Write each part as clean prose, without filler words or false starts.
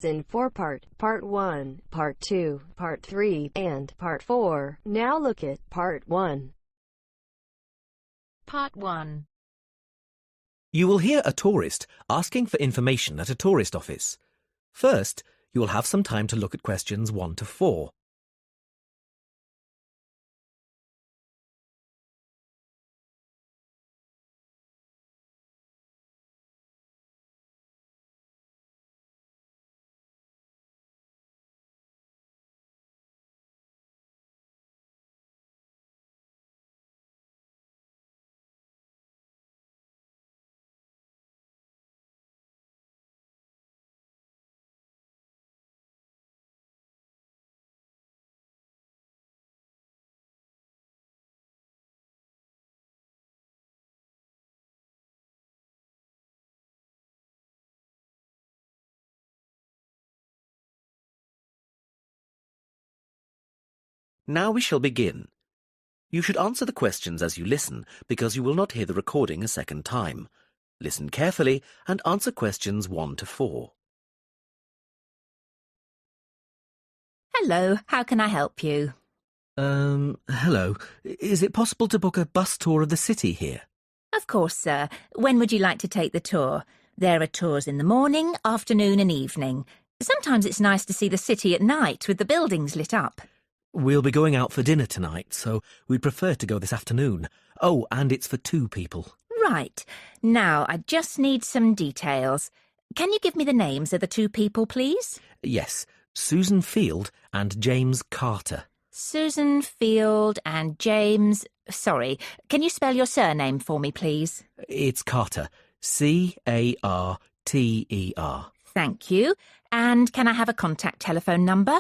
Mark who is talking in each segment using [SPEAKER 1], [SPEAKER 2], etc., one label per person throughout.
[SPEAKER 1] in 4-part, Part 1, Part 2, Part 3, and Part 4. Now look at Part 1.
[SPEAKER 2] Part 1.
[SPEAKER 3] You will hear a tourist asking for information at a tourist office. First, you will have some time to look at questions 1 to 4. Now we shall begin. You should answer the questions as you listen because you will not hear the recording a second time. Listen carefully and answer questions 1 to 4.
[SPEAKER 2] Hello, how can I help you?
[SPEAKER 3] Hello. Is it possible to book a bus tour of the city here?
[SPEAKER 2] Of course, sir. When would you like to take the tour? There are tours in the morning, afternoon and evening. Sometimes it's nice to see the city at night with the buildings lit up.
[SPEAKER 3] We'll be going out for dinner tonight, so we'd prefer to go this afternoon. Oh, and it's for 2 people.
[SPEAKER 2] Right. Now, I just need some details. Can you give me the names of the 2 people, please?
[SPEAKER 3] Yes, Susan Field and James Carter.
[SPEAKER 2] Susan Field and James... Sorry, can you spell your surname for me, please?
[SPEAKER 3] It's Carter. Carter.
[SPEAKER 2] Thank you. And can I have a contact telephone number?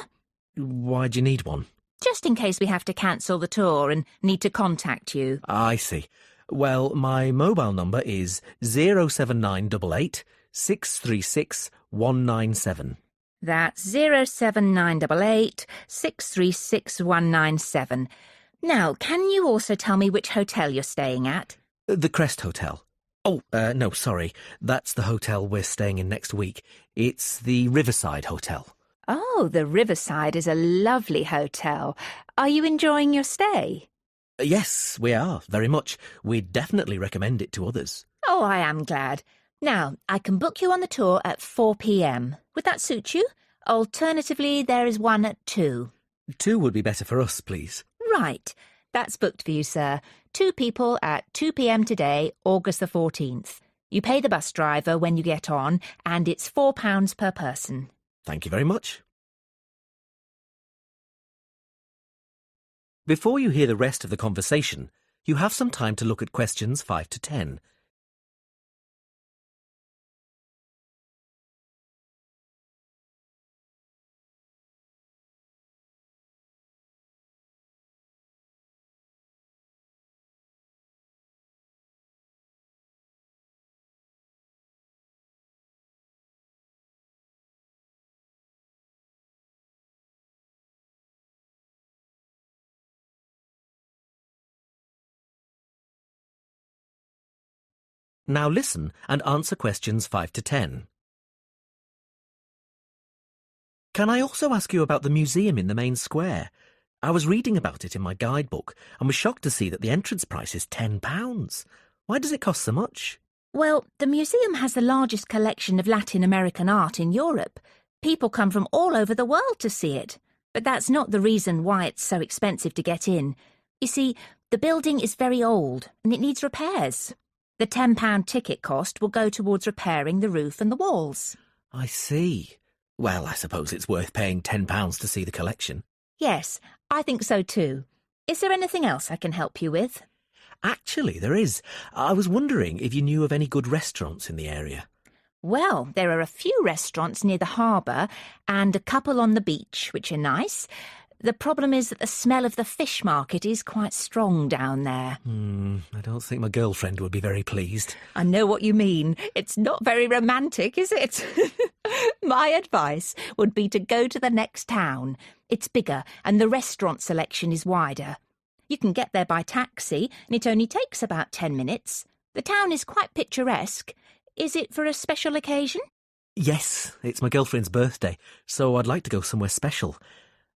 [SPEAKER 3] Why do you need one?
[SPEAKER 2] Just in case we have to cancel the tour and need to contact you.
[SPEAKER 3] I see. Well, my mobile number is 07988 636 197.
[SPEAKER 2] That's 07988 636 197. Now, can you also tell me which hotel you're staying at?
[SPEAKER 3] The Crest Hotel. Oh, no, sorry. That's the hotel we're staying in next week. It's the Riverside Hotel.
[SPEAKER 2] Oh, the Riverside is a lovely hotel. Are you enjoying your stay?
[SPEAKER 3] Yes, we are, very much. We'd definitely recommend it to others.
[SPEAKER 2] Oh, I am glad. Now, I can book you on the tour at 4 p.m. Would that suit you? Alternatively, there is one at 2.
[SPEAKER 3] 2 would be better for us, please.
[SPEAKER 2] Right. That's booked for you, sir. 2 people at 2 p.m. today, August the 14th. You pay the bus driver when you get on, and it's £4 per person.
[SPEAKER 3] Thank you very much. Before you hear the rest of the conversation, you have some time to look at questions 5 to 10. Now listen and answer questions 5 to 10. Can I also ask you about the museum in the main square? I was reading about it in my guidebook and was shocked to see that the entrance price is £10. Why does it cost so much?
[SPEAKER 2] Well, the museum has the largest collection of Latin American art in Europe. People come from all over the world to see it. But that's not the reason why it's so expensive to get in. You see, the building is very old and it needs repairs. The £10 ticket cost will go towards repairing the roof and the walls.
[SPEAKER 3] I see. Well, I suppose it's worth paying £10 to see the collection.
[SPEAKER 2] Yes, I think so too. Is there anything else I can help you with?
[SPEAKER 3] Actually, there is. I was wondering if you knew of any good restaurants in the area.
[SPEAKER 2] Well, there are a few restaurants near the harbour and a couple on the beach, which are nice. The problem is that the smell of the fish market is quite strong down there.
[SPEAKER 3] I don't think my girlfriend would be very pleased.
[SPEAKER 2] I know what you mean. It's not very romantic, is it? My advice would be to go to the next town. It's bigger and the restaurant selection is wider. You can get there by taxi and it only takes about 10 minutes. The town is quite picturesque. Is it for a special occasion?
[SPEAKER 3] Yes, it's my girlfriend's birthday, so I'd like to go somewhere special.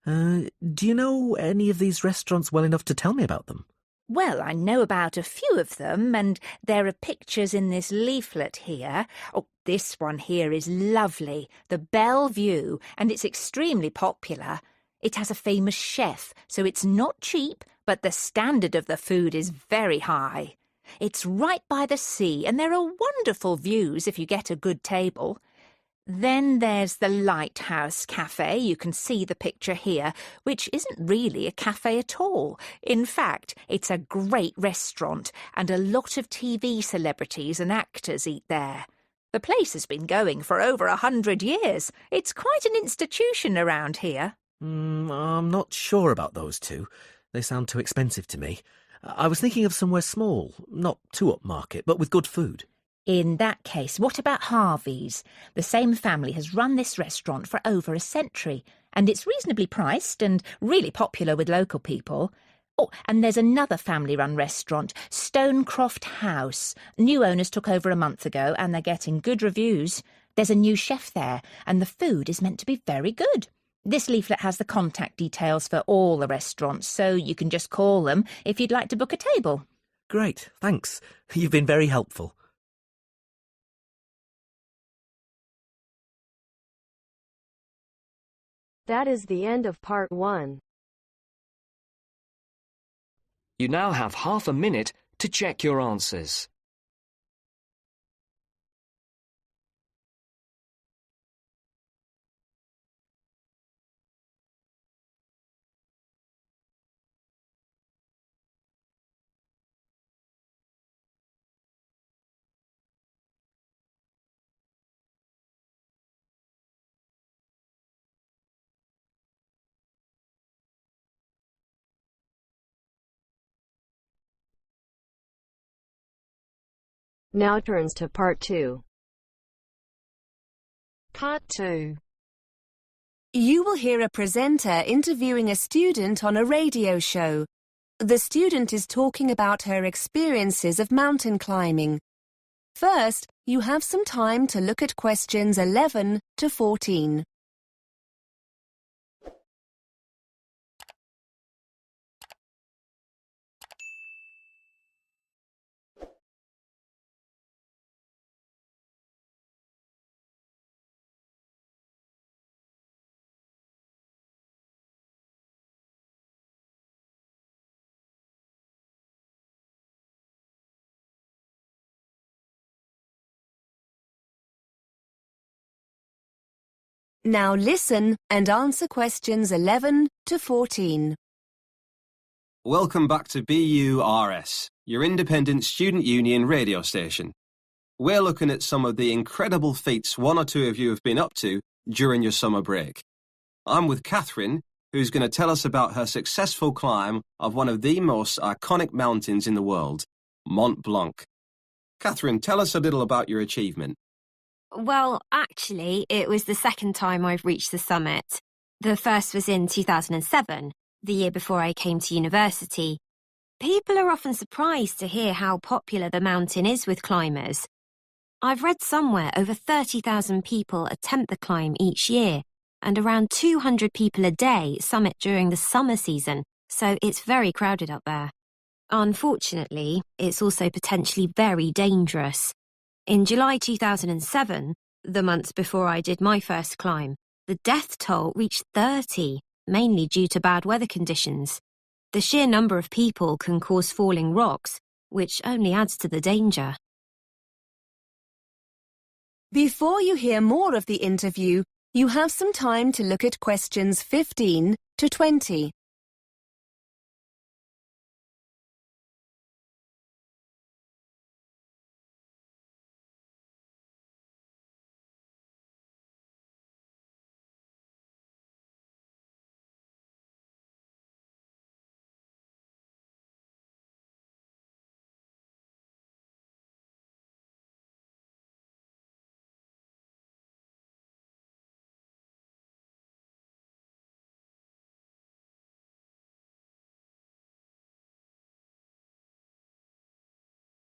[SPEAKER 3] Do you know any of these restaurants well enough to tell me about them?
[SPEAKER 2] Well, I know about a few of them, and there are pictures in this leaflet here. Oh, this one here is lovely, the Bellevue, and it's extremely popular. It has a famous chef, so it's not cheap, but the standard of the food is very high. It's right by the sea, and there are wonderful views if you get a good table. Then there's the Lighthouse Cafe, you can see the picture here, which isn't really a cafe at all. In fact, it's a great restaurant, and a lot of TV celebrities and actors eat there. The place has been going for over 100 years. It's quite an institution around here.
[SPEAKER 3] I'm not sure about those two. They sound too expensive to me. I was thinking of somewhere small, not too upmarket, but with good food.
[SPEAKER 2] In that case, what about Harvey's? The same family has run this restaurant for over a century, and it's reasonably priced and really popular with local people. Oh, and there's another family-run restaurant, Stonecroft House. New owners took over a month ago, and they're getting good reviews. There's a new chef there, and the food is meant to be very good. This leaflet has the contact details for all the restaurants, so you can just call them if you'd like to book a table.
[SPEAKER 3] Great, thanks. You've been very helpful.
[SPEAKER 1] That is the end of part 1.
[SPEAKER 4] You now have half a minute to check your answers.
[SPEAKER 1] Now turns to part 2.
[SPEAKER 5] Part 2. You will hear a presenter interviewing a student on a radio show. The student is talking about her experiences of mountain climbing. First, you have some time to look at questions 11 to 14. Now listen and answer questions 11 to 14.
[SPEAKER 6] Welcome back to BURS, your independent student union radio station. We're looking at some of the incredible feats one or two of you have been up to during your summer break. I'm with Catherine, who's going to tell us about her successful climb of one of the most iconic mountains in the world, Mont Blanc. Catherine, tell us a little about your achievement.
[SPEAKER 7] Well, actually, it was the second time I've reached the summit. The first was in 2007, the year before I came to university. People are often surprised to hear how popular the mountain is with climbers. I've read somewhere over 30,000 people attempt the climb each year, and around 200 people a day summit during the summer season, so it's very crowded up there. Unfortunately, it's also potentially very dangerous. In July 2007, the month before I did my first climb, the death toll reached 30, mainly due to bad weather conditions. The sheer number of people can cause falling rocks, which only adds to the danger.
[SPEAKER 5] Before you hear more of the interview, you have some time to look at questions 15 to 20.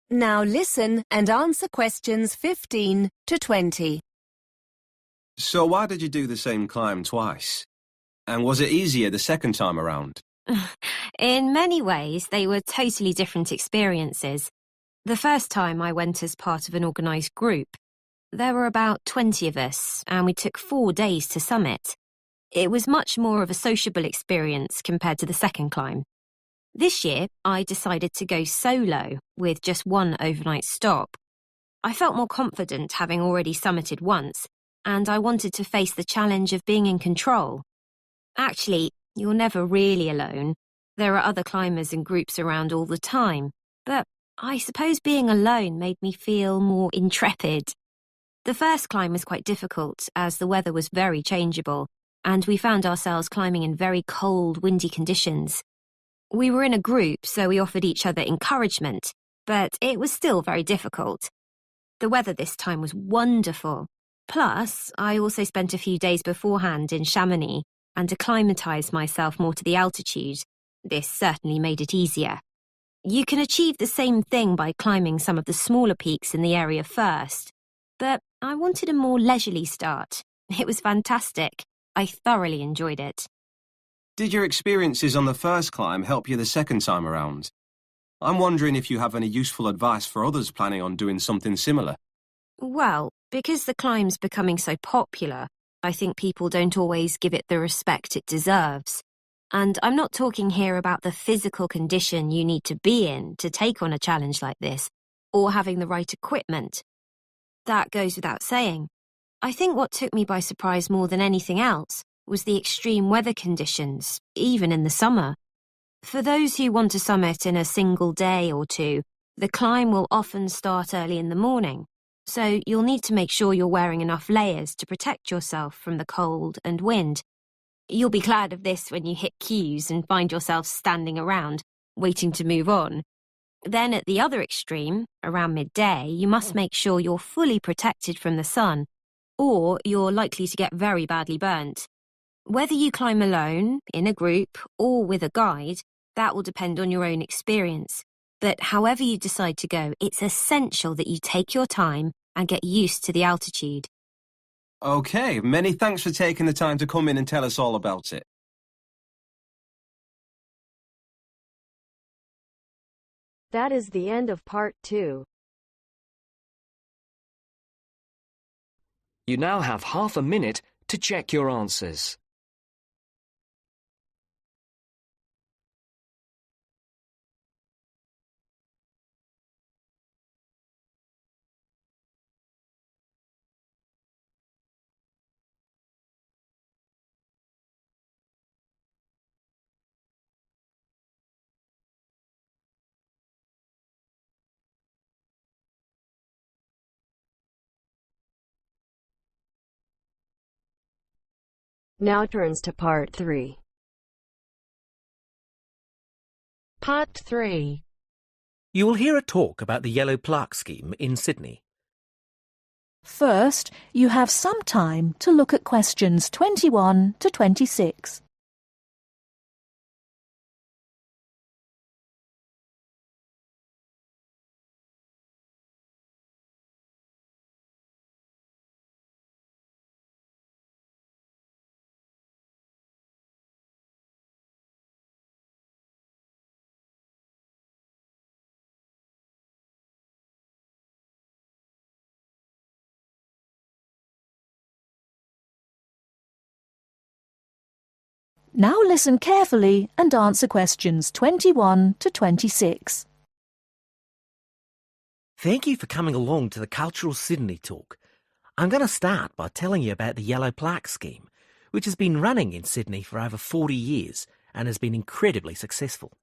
[SPEAKER 5] Now listen and answer questions 15 to 20.
[SPEAKER 6] So why did you do the same climb twice? And was it easier the second time around?
[SPEAKER 7] In many ways, they were totally different experiences. The first time I went as part of an organised group. There were about 20 of us, and we took 4 days to summit. It was much more of a sociable experience compared to the second climb. This year, I decided to go solo, with just one overnight stop. I felt more confident having already summited once, and I wanted to face the challenge of being in control. Actually, you're never really alone. There are other climbers and groups around all the time, but I suppose being alone made me feel more intrepid. The first climb was quite difficult, as the weather was very changeable, and we found ourselves climbing in very cold, windy conditions. We were in a group, so we offered each other encouragement, but it was still very difficult. The weather this time was wonderful. Plus, I also spent a few days beforehand in Chamonix and acclimatised myself more to the altitude. This certainly made it easier. You can achieve the same thing by climbing some of the smaller peaks in the area first. But I wanted a more leisurely start. It was fantastic. I thoroughly enjoyed it.
[SPEAKER 6] Did your experiences on the first climb help you the second time around? I'm wondering if you have any useful advice for others planning on doing something similar.
[SPEAKER 7] Well, because the climb's becoming so popular, I think people don't always give it the respect it deserves. And I'm not talking here about the physical condition you need to be in to take on a challenge like this, or having the right equipment. That goes without saying. I think what took me by surprise more than anything else was the extreme weather conditions, even in the summer. For those who want to summit in a single day or two, the climb will often start early in the morning, so you'll need to make sure you're wearing enough layers to protect yourself from the cold and wind. You'll be glad of this when you hit queues and find yourself standing around, waiting to move on. Then at the other extreme, around midday, you must make sure you're fully protected from the sun, or you're likely to get very badly burnt. Whether you climb alone, in a group, or with a guide, that will depend on your own experience. But however you decide to go, it's essential that you take your time and get used to the altitude.
[SPEAKER 6] OK, many thanks for taking the time to come in and tell us all about it.
[SPEAKER 1] That is the end of part 2.
[SPEAKER 4] You now have half a minute to check your answers.
[SPEAKER 1] Now turns to part 3.
[SPEAKER 8] Part 3.
[SPEAKER 3] You will hear a talk about the Yellow Plaque Scheme in Sydney.
[SPEAKER 8] First, you have some time to look at questions 21 to 26. Now listen carefully and answer questions 21 to 26.
[SPEAKER 3] Thank you for coming along to the Cultural Sydney talk. I'm going to start by telling you about the Yellow Plaque Scheme, which has been running in Sydney for over 40 years and has been incredibly successful.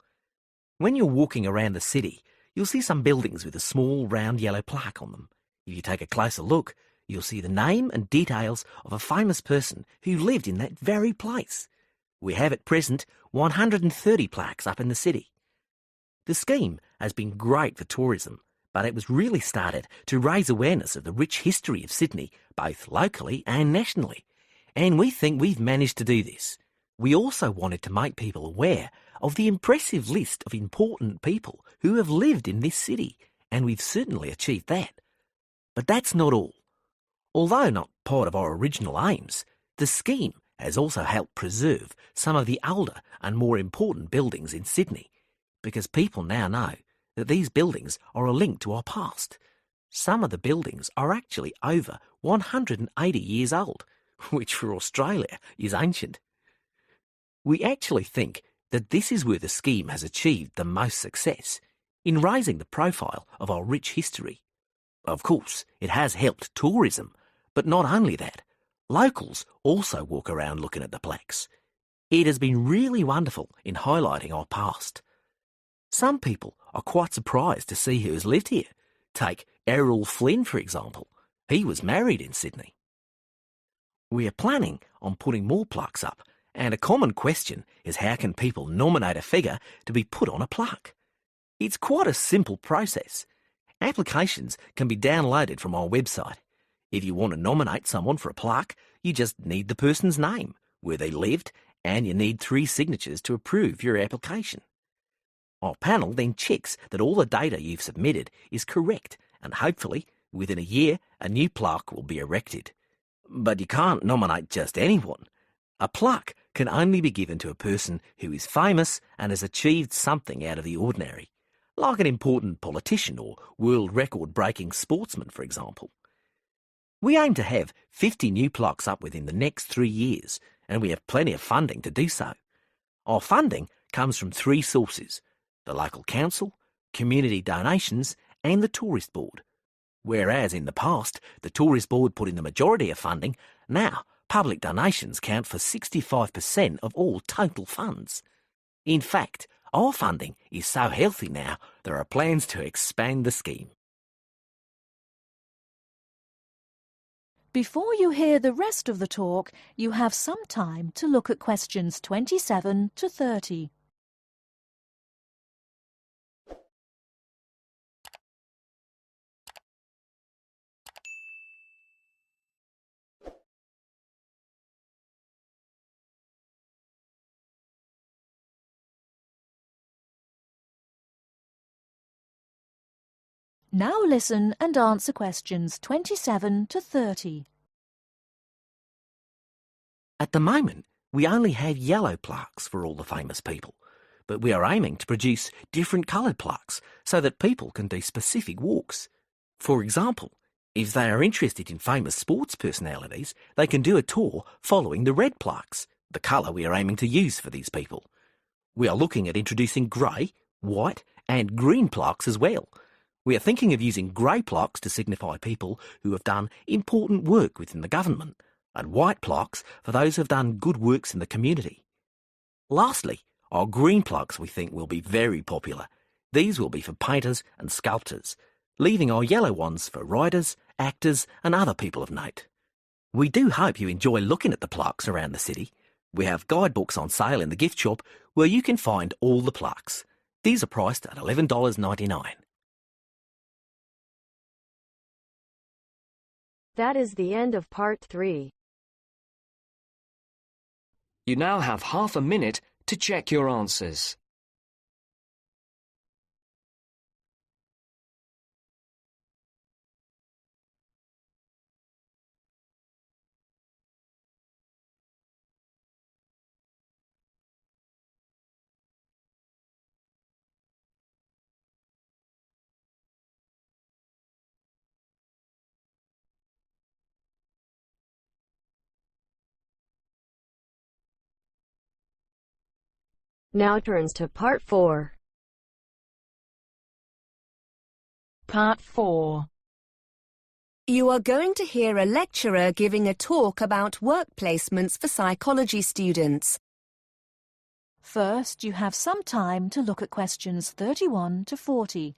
[SPEAKER 3] When you're walking around the city, you'll see some buildings with a small round yellow plaque on them. If you take a closer look, you'll see the name and details of a famous person who lived in that very place. We have at present 130 plaques up in the city. The scheme has been great for tourism, but it was really started to raise awareness of the rich history of Sydney, both locally and nationally. And we think we've managed to do this. We also wanted to make people aware of the impressive list of important people who have lived in this city, and we've certainly achieved that. But that's not all. Although not part of our original aims, the scheme has also helped preserve some of the older and more important buildings in Sydney, because people now know that these buildings are a link to our past. Some of the buildings are actually over 180 years old, which for Australia is ancient. We actually think that this is where the scheme has achieved the most success, in raising the profile of our rich history. Of course, it has helped tourism, but not only that, locals also walk around looking at the plaques. It has been really wonderful in highlighting our past. Some people are quite surprised to see who has lived here. Take Errol Flynn, for example. He was married in Sydney. We are planning on putting more plaques up, and a common question is how can people nominate a figure to be put on a plaque? It's quite a simple process. Applications can be downloaded from our website. If you want to nominate someone for a plaque, you just need the person's name, where they lived, and you need 3 signatures to approve your application. Our panel then checks that all the data you've submitted is correct, and hopefully, within a year, a new plaque will be erected. But you can't nominate just anyone. A plaque can only be given to a person who is famous and has achieved something out of the ordinary, like an important politician or world record-breaking sportsman, for example. We aim to have 50 new plaques up within the next 3 years, and we have plenty of funding to do so. Our funding comes from 3 sources: the local council, community donations, and the Tourist Board. Whereas in the past, the Tourist Board put in the majority of funding, now public donations count for 65% of all total funds. In fact, our funding is so healthy now, there are plans to expand the scheme.
[SPEAKER 8] Before you hear the rest of the talk, you have some time to look at questions 27 to 30. Now listen and answer questions 27 to 30.
[SPEAKER 3] At the moment, we only have yellow plaques for all the famous people, but we are aiming to produce different coloured plaques so that people can do specific walks. For example, if they are interested in famous sports personalities, they can do a tour following the red plaques, the colour we are aiming to use for these people. We are looking at introducing grey, white and green plaques as well. We are thinking of using grey plaques to signify people who have done important work within the government, and white plaques for those who have done good works in the community. Lastly, our green plaques we think will be very popular. These will be for painters and sculptors, leaving our yellow ones for writers, actors and other people of note. We do hope you enjoy looking at the plaques around the city. We have guidebooks on sale in the gift shop where you can find all the plaques. These are priced at $11.99.
[SPEAKER 1] That is the end of part 3.
[SPEAKER 4] You now have half a minute to check your answers.
[SPEAKER 1] Now turns to part 4.
[SPEAKER 8] Part 4.
[SPEAKER 5] You are going to hear a lecturer giving a talk about work placements for psychology students.
[SPEAKER 8] First, you have some time to look at questions 31 to 40.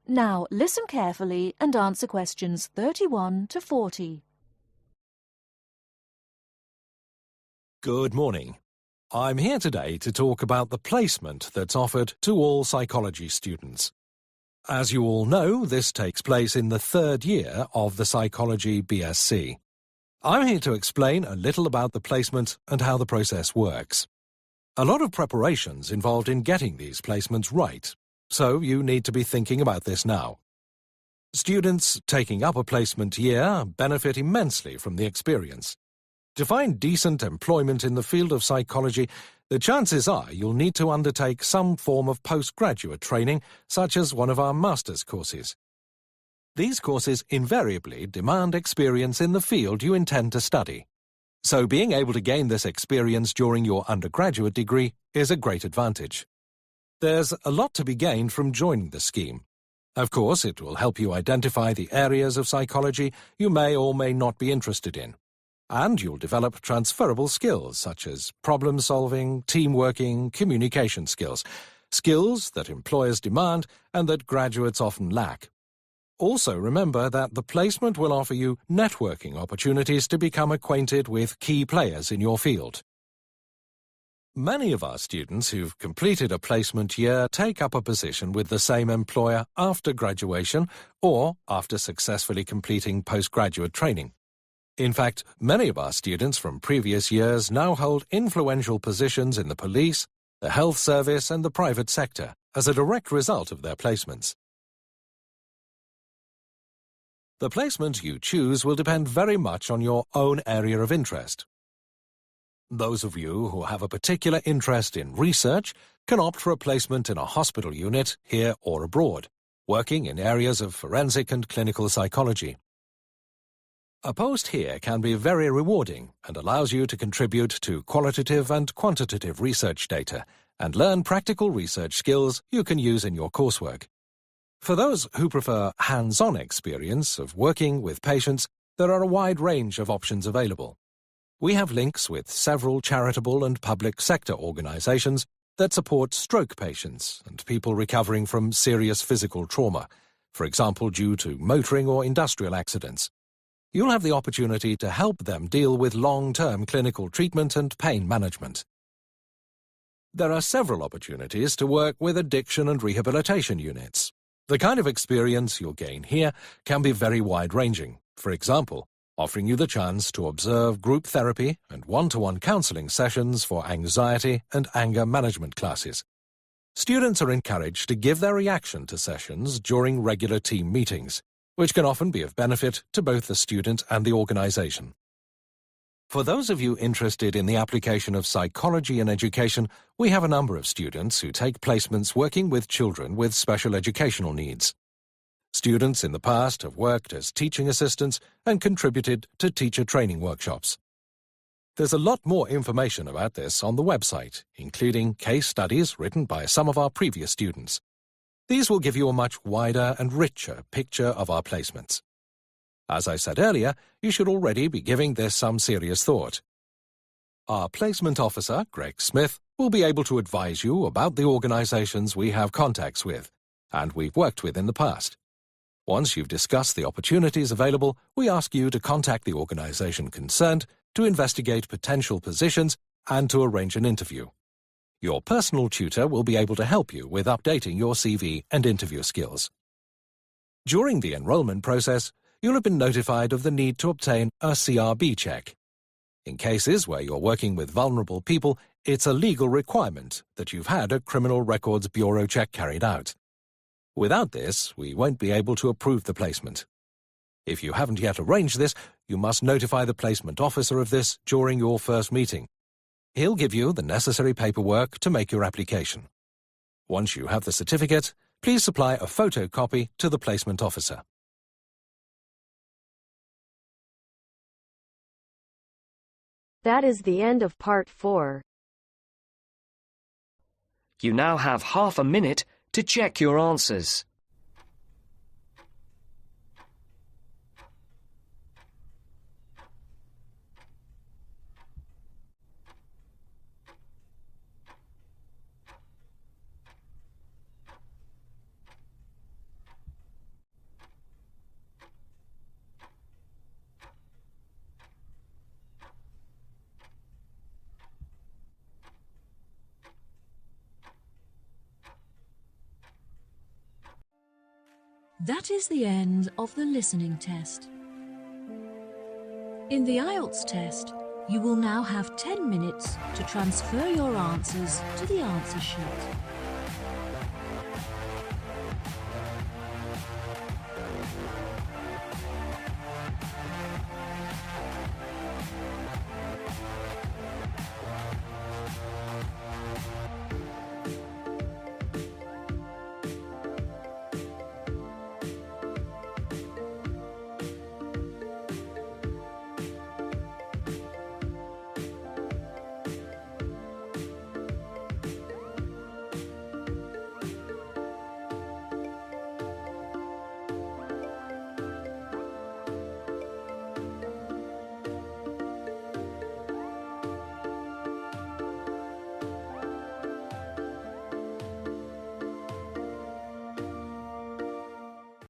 [SPEAKER 8] Now listen carefully and answer questions 31 to 40.
[SPEAKER 9] Good morning. I'm here today to talk about the placement that's offered to all psychology students. As you all know, this takes place in the third year of the Psychology BSc. I'm here to explain a little about the placement and how the process works. A lot of preparation's involved in getting these placements right, so you need to be thinking about this now. Students taking up a placement year benefit immensely from the experience. To find decent employment in the field of psychology, the chances are you'll need to undertake some form of postgraduate training, such as one of our master's courses. These courses invariably demand experience in the field you intend to study. So being able to gain this experience during your undergraduate degree is a great advantage. There's a lot to be gained from joining the scheme. Of course, it will help you identify the areas of psychology you may or may not be interested in. And you'll develop transferable skills such as problem-solving, team-working, communication skills that employers demand and that graduates often lack. Also remember that the placement will offer you networking opportunities to become acquainted with key players in your field. Many of our students who've completed a placement year take up a position with the same employer after graduation or after successfully completing postgraduate training. In fact, many of our students from previous years now hold influential positions in the police, the health service and the private sector as a direct result of their placements. The placement you choose will depend very much on your own area of interest. Those of you who have a particular interest in research can opt for a placement in a hospital unit here or abroad, working in areas of forensic and clinical psychology. A post here can be very rewarding and allows you to contribute to qualitative and quantitative research data and learn practical research skills you can use in your coursework. For those who prefer hands-on experience of working with patients, there are a wide range of options available. We have links with several charitable and public sector organizations that support stroke patients and people recovering from serious physical trauma, for example due to motoring or industrial accidents. You'll have the opportunity to help them deal with long-term clinical treatment and pain management. There are several opportunities to work with addiction and rehabilitation units. The kind of experience you'll gain here can be very wide-ranging. For example, offering you the chance to observe group therapy and one-to-one counseling sessions for anxiety and anger management classes. Students are encouraged to give their reaction to sessions during regular team meetings, which can often be of benefit to both the student and the organization. For those of you interested in the application of psychology in education, we have a number of students who take placements working with children with special educational needs. Students in the past have worked as teaching assistants and contributed to teacher training workshops. There's a lot more information about this on the website, including case studies written by some of our previous students. These will give you a much wider and richer picture of our placements. As I said earlier, you should already be giving this some serious thought. Our placement officer, Greg Smith, will be able to advise you about the organizations we have contacts with, and we've worked with in the past. Once you've discussed the opportunities available, we ask you to contact the organization concerned to investigate potential positions and to arrange an interview. Your personal tutor will be able to help you with updating your CV and interview skills. During the enrollment process, you'll have been notified of the need to obtain a CRB check. In cases where you're working with vulnerable people, it's a legal requirement that you've had a Criminal Records Bureau check carried out. Without this, we won't be able to approve the placement. If you haven't yet arranged this, you must notify the placement officer of this during your first meeting. He'll give you the necessary paperwork to make your application. Once you have the certificate, please supply a photocopy to the placement officer.
[SPEAKER 1] That is the end of part 4.
[SPEAKER 4] You now have half a minute to check your answers.
[SPEAKER 8] That is the end of the listening test. In the IELTS test, you will now have 10 minutes to transfer your answers to the answer sheet.